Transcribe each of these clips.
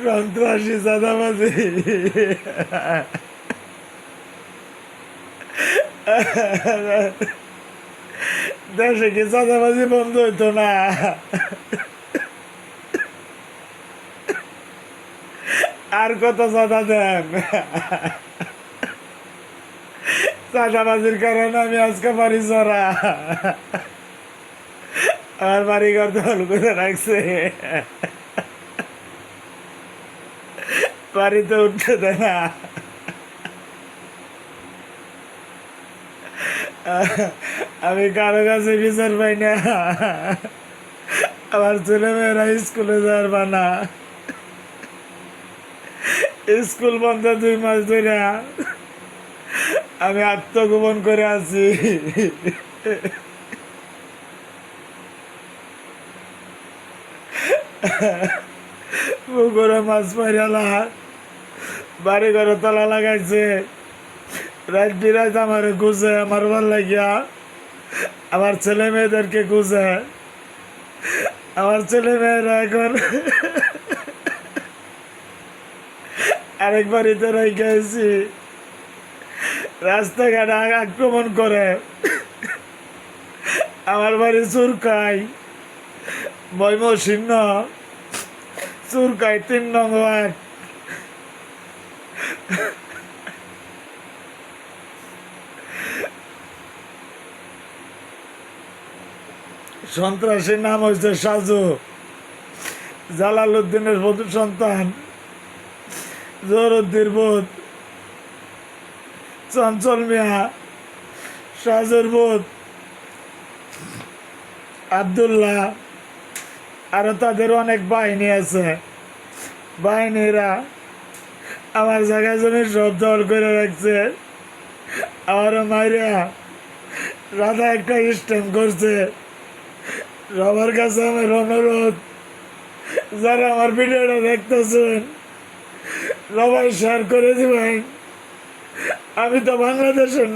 সন্ত্রাসী চাঁদাবাজি দেশে কি চাঁদাবাজি বন্ধ হইতো না? আর কত চাঁদা দেন? চাঁদাবাজির কারণে আমি আজকে বাড়ি চড়া, আমার বাড়ি ঘর দল করে রাখছে, বাড়িতে উঠতে দেয় না। আমি কারো কাছে বিচার পাই না, আমার ছেলেমেয়েরা স্কুলে যাওয়ার না, স্কুল বন্ধ 2 মাস ধরে আমি আত্মগোপন করে আছি। পুকুরে মাছ পাইরালা, বাড়ি ঘরে তালা লাগাইছে, রাত বিরাত আমার খুঁজে, আমার ভাল লাগিয়া আমার ছেলে মেয়েদেরকে খুঁজে। আমার ছেলে মেয়েরা এখন আরেক বাড়িতে রেখে গেছি, রাস্তাঘাটে আক্রমণ করে, আমার বাড়ি চুরকাই, ময়মনসিংহ চুরকাই 3 নং ওয়ার্ড। সন্ত্রাসীর নাম হয়েছে সাজু, জালালউদ্দিনের সন্তান, জহরুদ্দির বোধ, চঞ্চল মিয়া, সাজুর বোধ, আবদুল্লাহ, আরো তাদের অনেক বাহিনী আছে। বাহিনীরা আমার জায়গা জমি সব দল করে রাখছে। আমার মাইরা রাধা একটা স্ট্যাম্প করছে। সবার কাছে আমার অনুরোধ, যারা আমার ভিডিওটা দেখতেছেন সবাই শেয়ার করে দিবেন। আমি তো বাংলাদেশের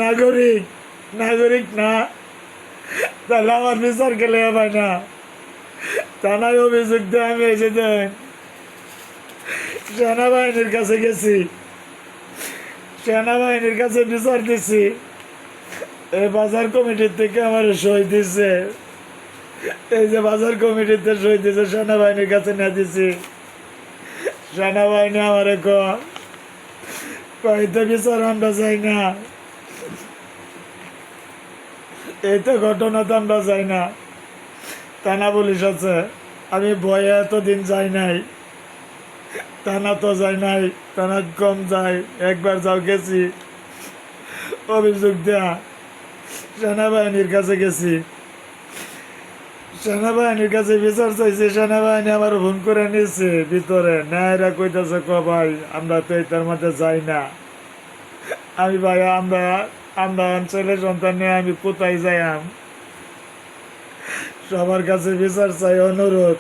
নাগরিক না, তাহলে আমার বিচার গেলে হবে না। থানায় অভিযোগ দিয়ে আমি এসে দেন সেনাবাহিনীর কাছে গেছি, সেনাবাহিনীর কাছে বিচার দিছি, এই বাজার কমিটির থেকে আমার সই দিচ্ছে, এই যে বাজার কমিটিতে সই দিছে সেনাবাহিনীর কাছে নিয়ে দিছি। সেনাবাহিনী আমার কইতে বিচার আমরা চাই না, এই তো ঘটনা তো আমরা চাই না। থানা পুলিশ আছে, আমি ভয়ে এতদিন যাই নাই, থানা তো যাই নাই, থানা কম যাই, একবার যাও গেছি অভিযোগ দেয়া, সেনাবাহিনীর কাছে গেছি, সেনাবাহিনীর কাছে বিচার চাইছে। সেনাবাহিনী আমার ফোন করে নিয়েছে ভিতরে, ন্যায়রা কইতেছে ভাই আমরা তো এটার মধ্যে যাই না। আমি ভাই আমরা ছেলে সন্তান নিয়ে আমি কোথায় যাই? সবার কাছে বিচার চাই, অনুরোধ।